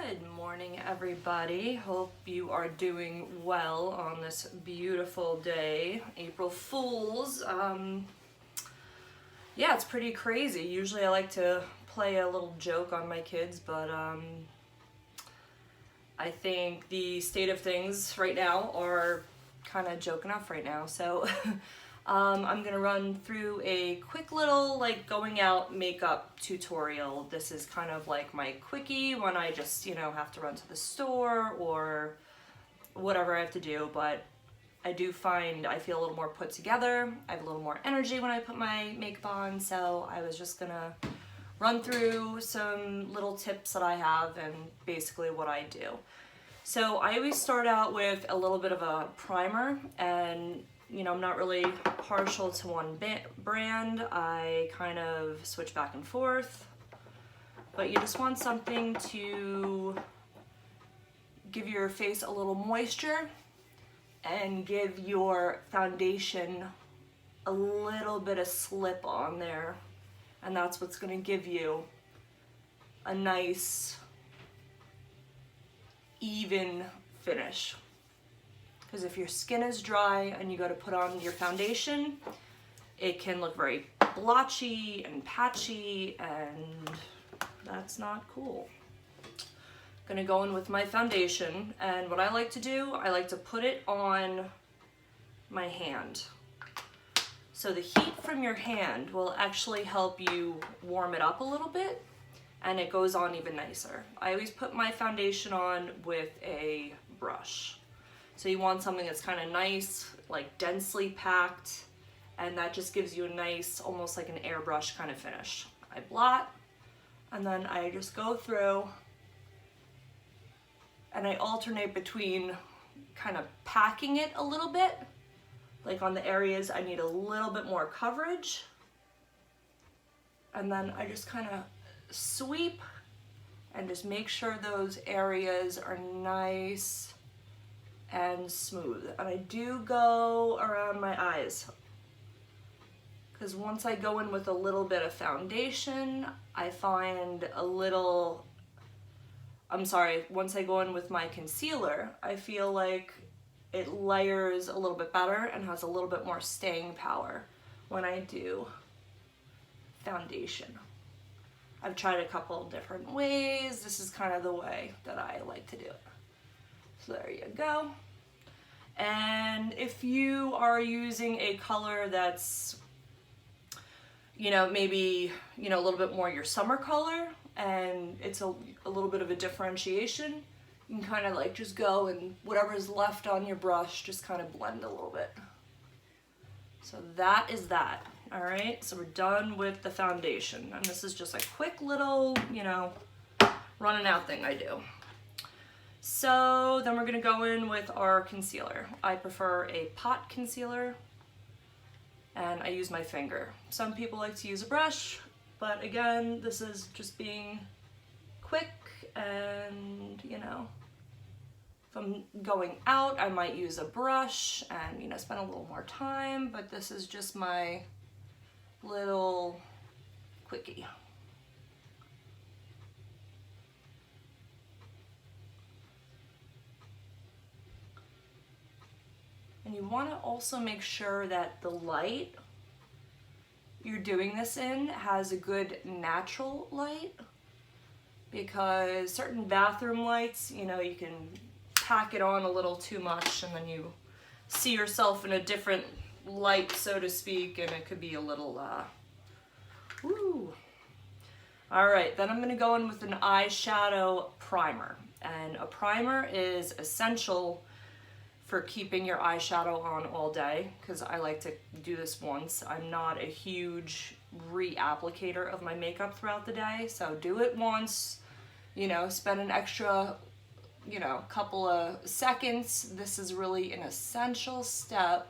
Good morning, everybody. Hope you are doing well on this beautiful day, April Fools. Yeah, it's pretty crazy. Usually I like to play a little joke on my kids, but I think the state of things right now are kind of joke enough right now. So I'm gonna run through a quick little going out makeup tutorial. This is kind of like my quickie when I just, have to run to the store or whatever I have to do, but I do find I feel a little more put together. I have a little more energy when I put my makeup on, so I was just gonna run through some little tips that I have and basically what I do. So I always start out with a little bit of a primer, and I'm not really partial to one brand. I kind of switch back and forth, but you just want something to give your face a little moisture and give your foundation a little bit of slip on there, and that's what's going to give you a nice even finish. Because if your skin is dry and you go to put on your foundation, it can look very blotchy and patchy, and that's not cool. Gonna go in with my foundation, and what I like to do, I like to put it on my hand. So the heat from your hand will actually help you warm it up a little bit, and it goes on even nicer. I always put my foundation on with a brush. So you want something that's kind of nice, like densely packed, and that just gives you a nice, almost like an airbrush kind of finish. I blot, and then I just go through, and I alternate between kind of packing it a little bit, like on the areas I need a little bit more coverage, and then I just kind of sweep and just make sure those areas are nice and smooth. And I do go around my eyes, because once I go in with a little bit of foundation, I find once I go in with my concealer, I feel like it layers a little bit better and has a little bit more staying power when I do foundation. I've tried a couple of different ways. This is kind of the way that I like to do it. So there you go. And if you are using a color that's, maybe, a little bit more your summer color, and it's a little bit of a differentiation, you can kind of just go and whatever is left on your brush, just kind of blend a little bit. So that is that. All right, so we're done with the foundation. And this is just a quick little, running out thing I do. So then we're gonna go in with our concealer. I prefer a pot concealer, and I use my finger. Some people like to use a brush, but again, this is just being quick, and if I'm going out, I might use a brush and spend a little more time, but this is just my little quickie. And you want to also make sure that the light you're doing this in has a good natural light, because certain bathroom lights, you can pack it on a little too much and then you see yourself in a different light, so to speak, and it could be a little, woo. All right, then I'm gonna go in with an eyeshadow primer. And a primer is essential for keeping your eyeshadow on all day, because I like to do this once. I'm not a huge reapplicator of my makeup throughout the day, so do it once, spend an extra, couple of seconds. This is really an essential step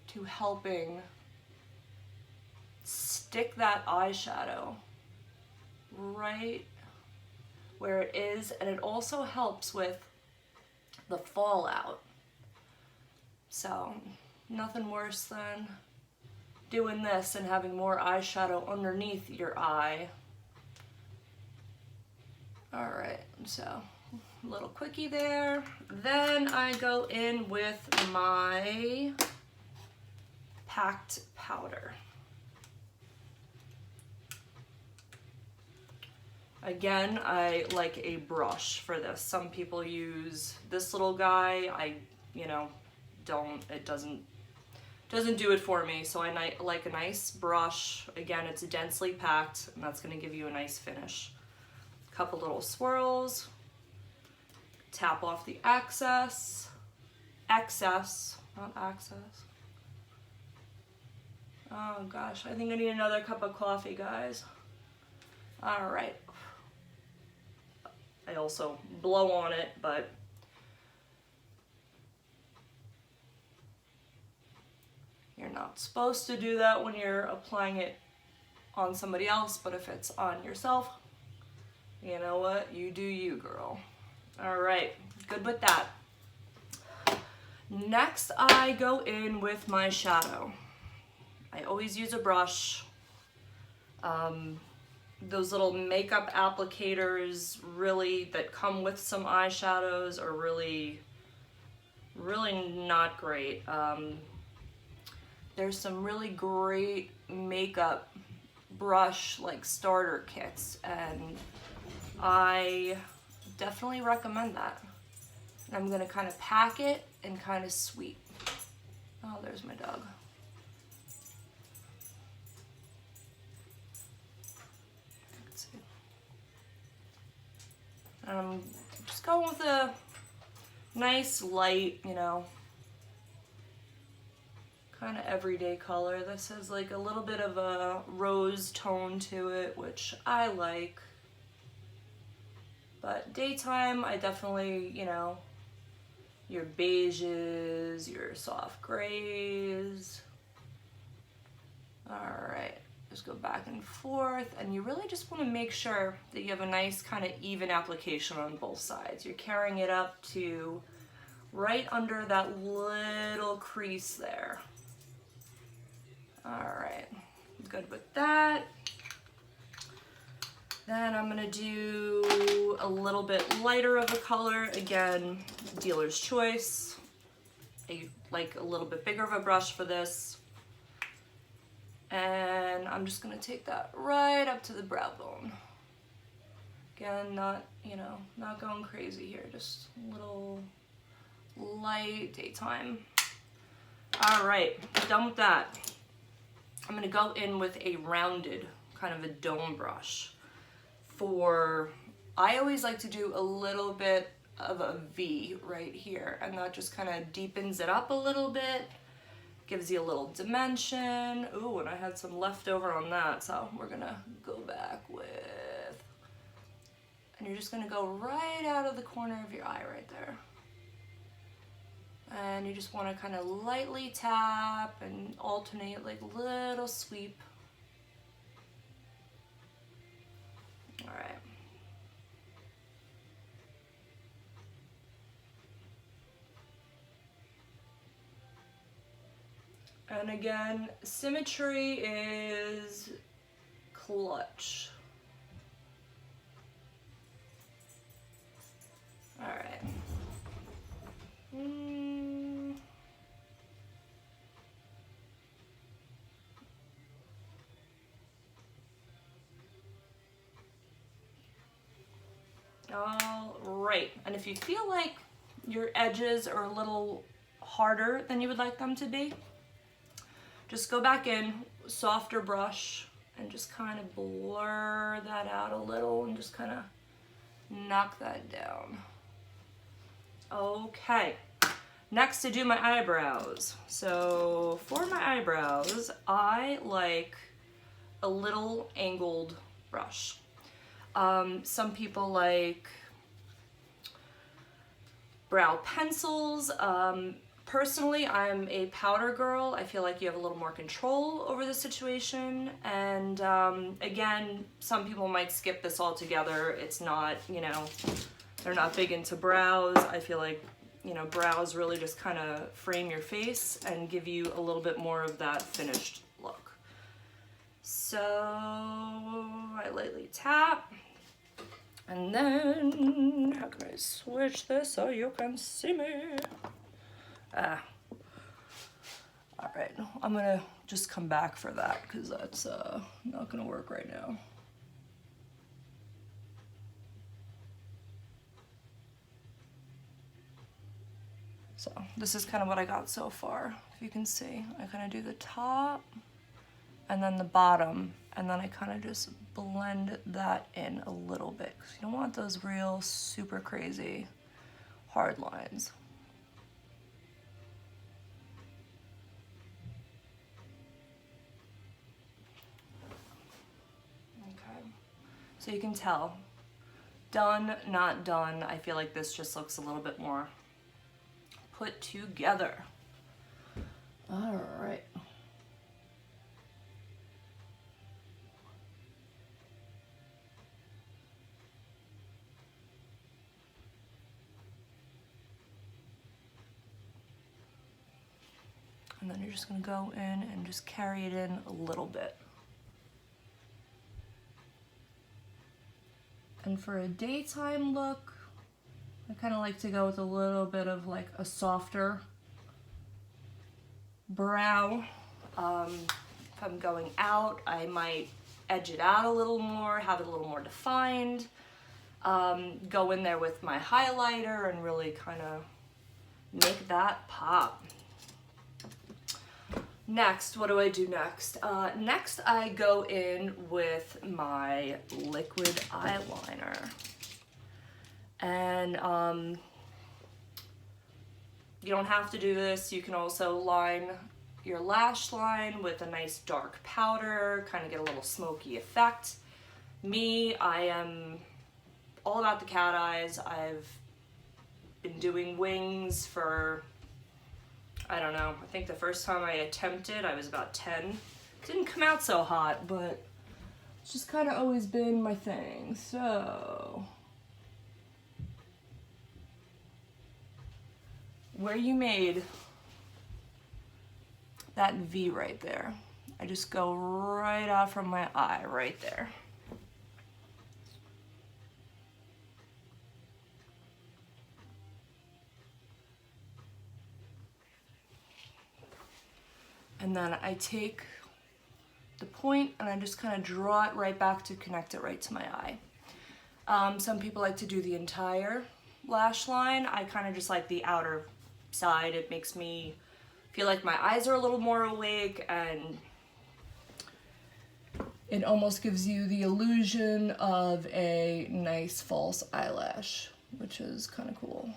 to helping stick that eyeshadow right where it is, and it also helps with the fallout. So nothing worse than doing this and having more eyeshadow underneath your eye All right, so a little quickie there. Then I go in with my packed powder. Again, I like a brush for this. Some people use this little guy. I, it doesn't do it for me. So I like a nice brush. Again, it's densely packed, and that's gonna give you a nice finish. Couple little swirls. Tap off the excess, not access. Oh gosh, I think I need another cup of coffee, guys. All right. I also blow on it, but you're not supposed to do that when you're applying it on somebody else, but if it's on yourself, you know what? You do you, girl. All right, good with that. Next, I go in with my shadow. I always use a brush. Those little makeup applicators really that come with some eyeshadows are really not great. There's some really great makeup brush like starter kits, and I definitely recommend that. And I'm gonna kind of pack it and kind of sweep. Oh, there's my dog. Let's see. Just going with a nice light, kind of everyday color. This has like a little bit of a rose tone to it, which I like. But daytime, I definitely, your beiges, your soft grays. All right, just go back and forth, and you really just want to make sure that you have a nice kind of even application on both sides. You're carrying it up to right under that little crease there. All right, good with that. Then I'm gonna do a little bit lighter of a color. Again, dealer's choice. I like a little bit bigger of a brush for this. And I'm just gonna take that right up to the brow bone. Again, not going crazy here, just a little light daytime. All right, done with that. I'm gonna go in with a rounded, kind of a dome brush. I always like to do a little bit of a V right here, and that just kind of deepens it up a little bit, gives you a little dimension. Ooh, and I had some leftover on that, so we're gonna go back with, and you're just gonna go right out of the corner of your eye right there. And you just wanna kind of lightly tap and alternate like a little sweep. All right. And again, symmetry is clutch. All right. All right, and if you feel like your edges are a little harder than you would like them to be, just go back in, softer brush, and just kind of blur that out a little and just kind of knock that down. Okay, next to do my eyebrows. So for my eyebrows, I like a little angled brush. Some people like brow pencils. Personally, I'm a powder girl. I feel like you have a little more control over the situation. And again, some people might skip this altogether. It's not, they're not big into brows. I feel like, brows really just kind of frame your face and give you a little bit more of that finished look. So I lightly tap, And then, how can I switch this so you can see me? Ah. All right, I'm gonna just come back for that because that's not gonna work right now. So this is kind of what I got so far. If you can see, I kind of do the top and then the bottom, and then I kind of just blend that in a little bit because you don't want those real super crazy hard lines. Okay, so you can tell, done, not done. I feel like this just looks a little bit more put together. All right. And then you're just gonna go in and just carry it in a little bit. And for a daytime look, I kind of like to go with a little bit of like a softer brow. If I'm going out, I might edge it out a little more, have it a little more defined. Go in there with my highlighter and really kind of make that pop. Next, what do I do next? Next, I go in with my liquid eyeliner. And you don't have to do this. You can also line your lash line with a nice dark powder, kind of get a little smoky effect. Me, I am all about the cat eyes. I've been doing wings for, I don't know, I think the first time I attempted, I was about 10. Didn't come out so hot, but it's just kind of always been my thing. So, where you made that V right there, I just go right out from my eye, right there. And then I take the point and I just kind of draw it right back to connect it right to my eye. Some people like to do the entire lash line. I kind of just like the outer side. It makes me feel like my eyes are a little more awake, and it almost gives you the illusion of a nice false eyelash, which is kind of cool.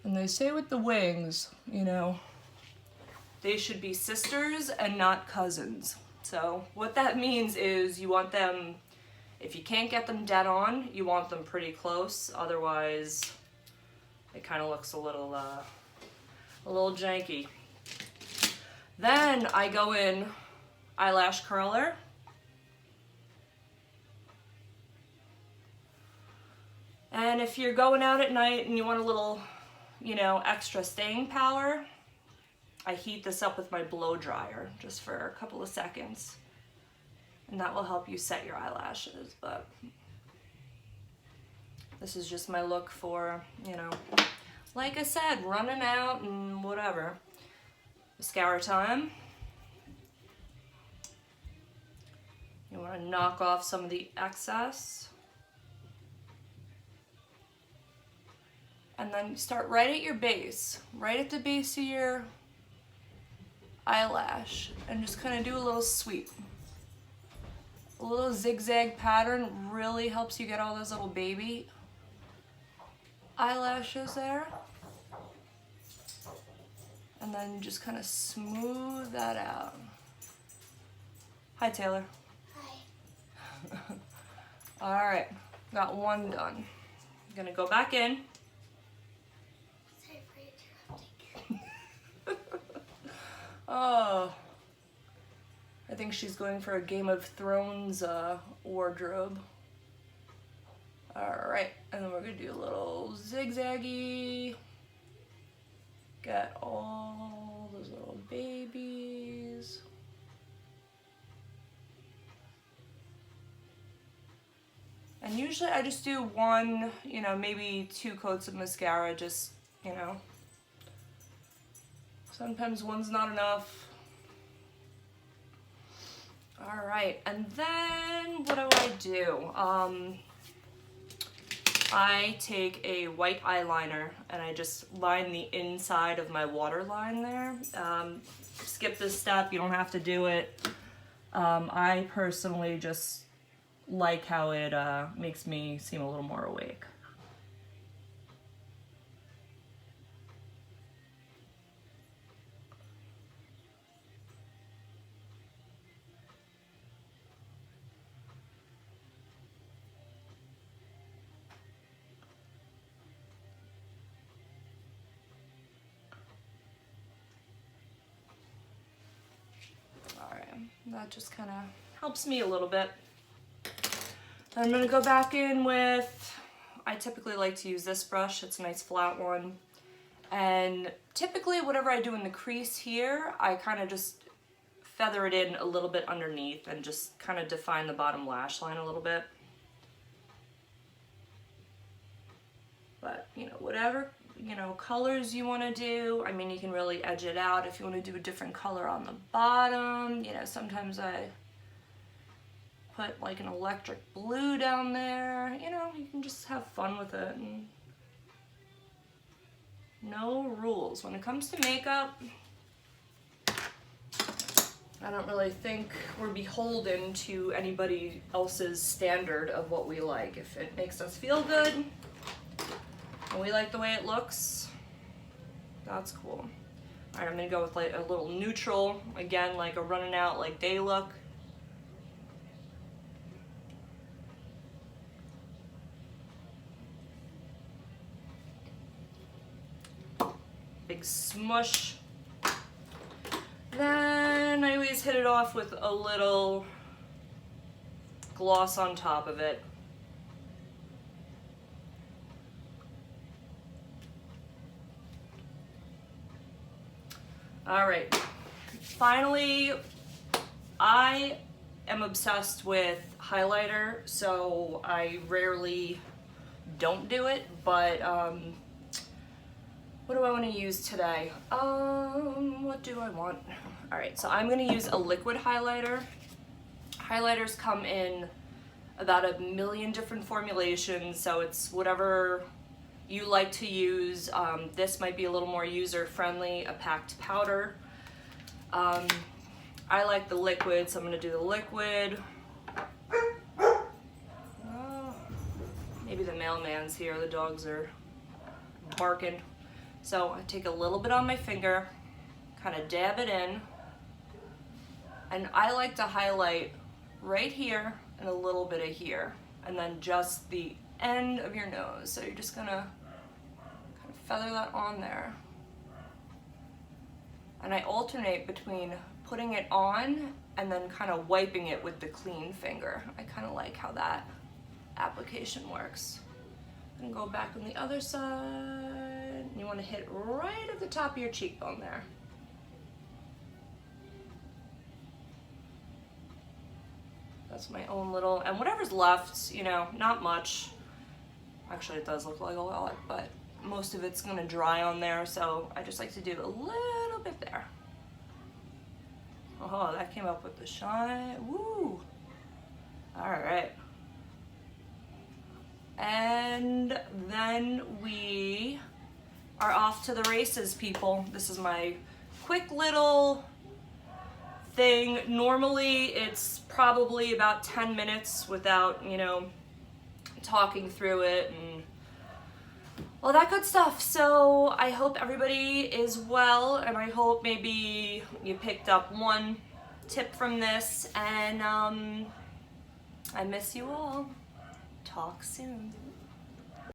And they say with the wings, you know, they should be sisters and not cousins. So what that means is you want them, if you can't get them dead on, you want them pretty close. Otherwise, it kind of looks a little janky. Then I go in eyelash curler. And if you're going out at night and you want a little, you know, extra staying power, I heat this up with my blow dryer just for a couple of seconds. And that will help you set your eyelashes. But this is just my look for, you know, like I said, running out and whatever. Mascara time. You want to knock off some of the excess. And then start right at your base, right at the base of your eyelash, and just kind of do a little sweep. A little zigzag pattern really helps you get all those little baby eyelashes there. And then just kind of smooth that out. Hi, Taylor. Hi. All right, got one done. I'm gonna go back in. Sorry for interrupting. Oh, I think she's going for a Game of Thrones wardrobe. All right, and then we're gonna do a little zigzaggy. Get all those little babies. And usually I just do one, you know, maybe 2 coats of mascara, just, you know. Sometimes one's not enough. All right, and then what do? I take a white eyeliner and I just line the inside of my waterline there. Skip this step, you don't have to do it. I personally just like how it makes me seem a little more awake. That just kind of helps me a little bit. Then I'm going to go back in with, I typically like to use this brush. It's a nice flat one. And typically whatever I do in the crease here, I kind of just feather it in a little bit underneath and just kind of define the bottom lash line a little bit. But, you know, whatever, you know, colors you want to do. I mean, you can really edge it out if you want to do a different color on the bottom. You know, sometimes I put like an electric blue down there. You know, you can just have fun with it. And no rules. When it comes to makeup, I don't really think we're beholden to anybody else's standard of what we like. If it makes us feel good, and we like the way it looks, that's cool. All right, I'm gonna go with like a little neutral, again, like a running out like day look. Big smush. Then I always hit it off with a little gloss on top of it. All right, finally, I am obsessed with highlighter, so I rarely don't do it, but what do I want to use today? What do I want? All right, so I'm gonna use a liquid highlighter. Highlighters come in about 1 million different formulations, so it's whatever you like to use. This might be a little more user-friendly, a packed powder. I like the liquid, so I'm gonna do the liquid. Maybe the mailman's here, the dogs are barking. So I take a little bit on my finger, kind of dab it in, and I like to highlight right here and a little bit of here, and then just the end of your nose. So you're just gonna feather that on there. And I alternate between putting it on and then kind of wiping it with the clean finger. I kind of like how that application works. And go back on the other side. You want to hit right at the top of your cheekbone there. That's my own little, and whatever's left, you know, not much. Actually, it does look like a lot, but most of it's gonna dry on there, so I just like to do a little bit there. Oh, that came up with the shine. Woo! All right. And then we are off to the races, people. This is my quick little thing. Normally, it's probably about 10 minutes without, you know, talking through it and all that good stuff. So I hope everybody is well, and I hope maybe you picked up one tip from this, and I miss you all. Talk soon.